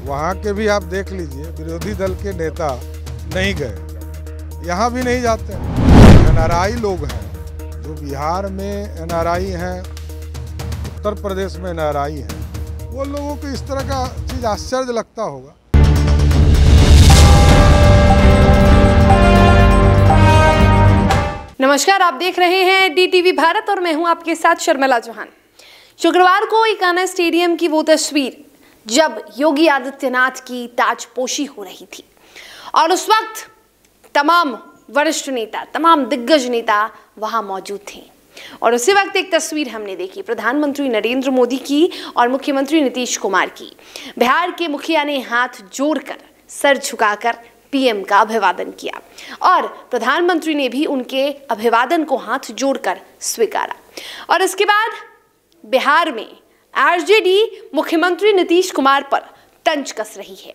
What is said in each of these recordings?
वहाँ के भी आप देख लीजिए, विरोधी दल के नेता नहीं गए, यहाँ भी नहीं जाते हैं। एनआरआई लोग हैं, जो बिहार में एनआरआई हैं, उत्तर प्रदेश में एनआरआई हैं, वो लोगों को इस तरह का चीज़ आश्चर्य लगता होगा। नमस्कार, आप देख रहे हैं DTV भारत और मैं हूं आपके साथ शर्मिला चौहान। शुक्रवार को इकाना स्टेडियम की वो तस्वीर जब योगी आदित्यनाथ की ताजपोशी हो रही थी और उस वक्त तमाम वरिष्ठ नेता, तमाम दिग्गज नेता वहां मौजूद थे और उसी वक्त एक तस्वीर हमने देखी प्रधानमंत्री नरेंद्र मोदी की और मुख्यमंत्री नीतीश कुमार की। बिहार के मुखिया ने हाथ जोड़कर, सर झुकाकर पीएम का अभिवादन किया और प्रधानमंत्री ने भी उनके अभिवादन को हाथ जोड़कर स्वीकारा। और इसके बाद बिहार में आरजेडी मुख्यमंत्री नीतीश कुमार पर तंज कस रही है।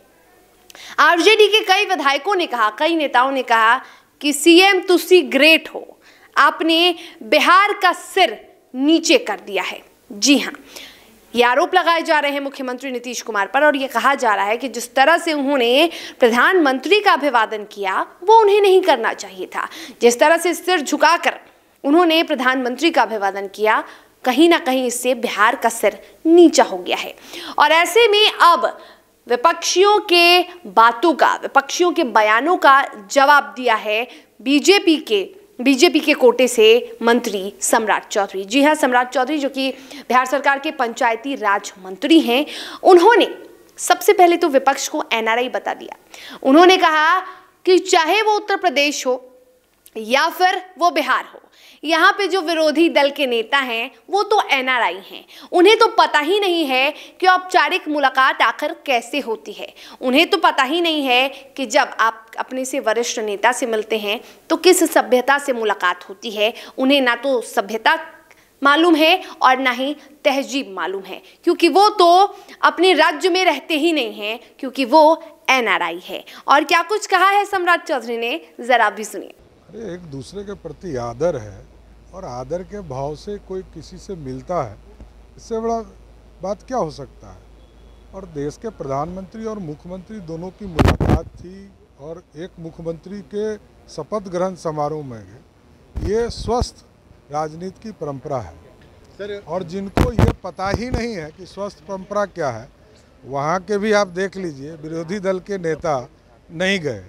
आरजेडी के कई विधायकों ने कहा, कई नेताओं ने कहा कि सीएम तुसी ग्रेट हो, आपने बिहार का सिर नीचे कर दिया है। जी हाँ, ये आरोप लगाए जा रहे हैं मुख्यमंत्री नीतीश कुमार पर और ये कहा जा रहा है कि जिस तरह से उन्होंने प्रधानमंत्री का अभिवादन किया वो उन्हें नहीं करना चाहिए था। जिस तरह से सिर झुकाकर उन्होंने प्रधानमंत्री का अभिवादन किया, कहीं ना कहीं इससे बिहार का सिर नीचा हो गया है। और ऐसे में अब विपक्षियों के बातों का, विपक्षियों के बयानों का जवाब दिया है बीजेपी के कोटे से मंत्री सम्राट चौधरी। जी हाँ, सम्राट चौधरी जो कि बिहार सरकार के पंचायती राज मंत्री हैं, उन्होंने सबसे पहले तो विपक्ष को एनआरआई बता दिया। उन्होंने कहा कि चाहे वो उत्तर प्रदेश हो या फिर वो बिहार हो, यहाँ पे जो विरोधी दल के नेता हैं वो तो एनआरआई हैं। उन्हें तो पता ही नहीं है कि औपचारिक मुलाकात आखिर कैसे होती है। उन्हें तो पता ही नहीं है कि जब आप अपने से वरिष्ठ नेता से मिलते हैं तो किस सभ्यता से मुलाकात होती है। उन्हें ना तो सभ्यता मालूम है और ना ही तहजीब मालूम है, क्योंकि वो तो अपने राज्य में रहते ही नहीं हैं, क्योंकि वो एनआरआई है। और क्या कुछ कहा है सम्राट चौधरी ने, जरा भी सुनिए। अरे, एक दूसरे के प्रति आदर है और आदर के भाव से कोई किसी से मिलता है, इससे बड़ा बात क्या हो सकता है। और देश के प्रधानमंत्री और मुख्यमंत्री दोनों की मुलाकात थी और एक मुख्यमंत्री के शपथ ग्रहण समारोह में गए। ये स्वस्थ राजनीति की परंपरा है सर। और जिनको ये पता ही नहीं है कि स्वस्थ परंपरा क्या है, वहाँ के भी आप देख लीजिए, विरोधी दल के नेता नहीं गए,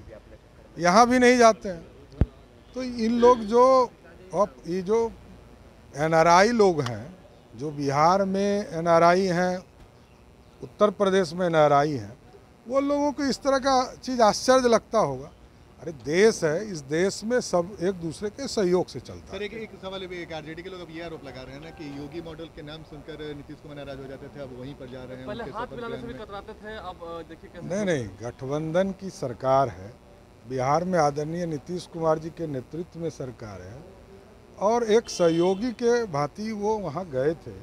यहाँ भी नहीं जाते हैं। तो इन लोग ये जो एनआरआई लोग हैं, जो बिहार में एनआरआई हैं, उत्तर प्रदेश में एनआरआई हैं, वो लोगों को इस तरह का चीज़ आश्चर्य लगता होगा। अरे, देश है, इस देश में सब एक दूसरे के सहयोग से चलता है। सर, एक सवाल है, आरजेडी के लोग अब ये आरोप लगा रहे हैं ना कि योगी मॉडल के नाम सुनकर नीतीश कुमार नाराज हो जाते थे, अब वहीं पर जा रहे हैं। पहले हाथ मिलाने से भी कतराते थे, अब देखिए नहीं, गठबंधन की सरकार है, बिहार में आदरणीय नीतीश कुमार जी के नेतृत्व में सरकार है और एक सहयोगी के भांति वो वहाँ गए थे,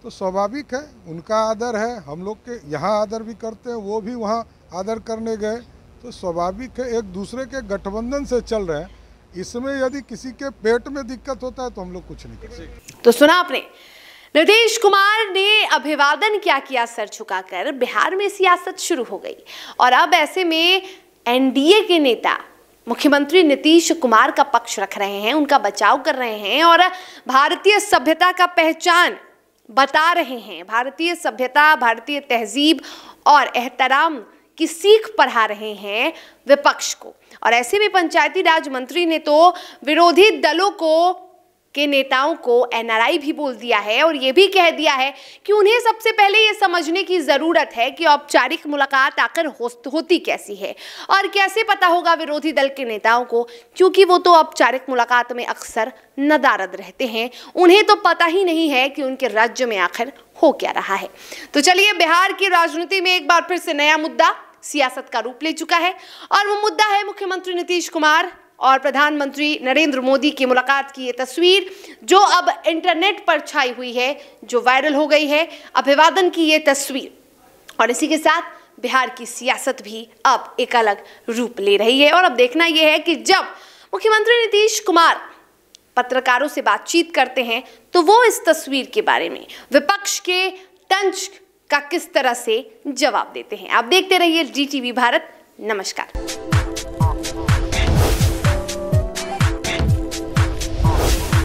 तो स्वाभाविक है उनका आदर है। हम लोग के यहाँ आदर भी करते हैं, वो भी वहाँ आदर करने गए, तो स्वाभाविक है, एक दूसरे के गठबंधन से चल रहे हैं। इसमें यदि किसी के पेट में दिक्कत होता है तो हम लोग कुछ नहीं कर सकते। तो सुना आपने, नीतीश कुमार ने अभिवादन क्या किया, सर झुकाकर। बिहार में सियासत शुरू हो गई और अब ऐसे में एनडीए के नेता मुख्यमंत्री नीतीश कुमार का पक्ष रख रहे हैं, उनका बचाव कर रहे हैं और भारतीय सभ्यता का पहचान बता रहे हैं। भारतीय सभ्यता, भारतीय तहजीब और एहतराम की सीख पढ़ा रहे हैं विपक्ष को। और ऐसे में पंचायती राज मंत्री ने तो विरोधी दलों के नेताओं को एनआरआई भी बोल दिया है और ये भी कह दिया है कि उन्हें सबसे पहले ये समझने की ज़रूरत है कि औपचारिक मुलाकात आखिर होती कैसी है और कैसे पता होगा विरोधी दल के नेताओं को, क्योंकि वो तो औपचारिक मुलाकात में अक्सर नदारद रहते हैं। उन्हें तो पता ही नहीं है कि उनके राज्य में आखिर हो क्या रहा है। तो चलिए, बिहार की राजनीति में एक बार फिर से नया मुद्दा सियासत का रूप ले चुका है और वो मुद्दा है मुख्यमंत्री नीतीश कुमार और प्रधानमंत्री नरेंद्र मोदी की मुलाकात की ये तस्वीर, जो अब इंटरनेट पर छाई हुई है, जो वायरल हो गई है, अभिवादन की ये तस्वीर। और इसी के साथ बिहार की सियासत भी अब एक अलग रूप ले रही है। और अब देखना यह है कि जब मुख्यमंत्री नीतीश कुमार पत्रकारों से बातचीत करते हैं तो वो इस तस्वीर के बारे में, विपक्ष के तंज का किस तरह से जवाब देते हैं। आप देखते रहिए DTV भारत। नमस्कार।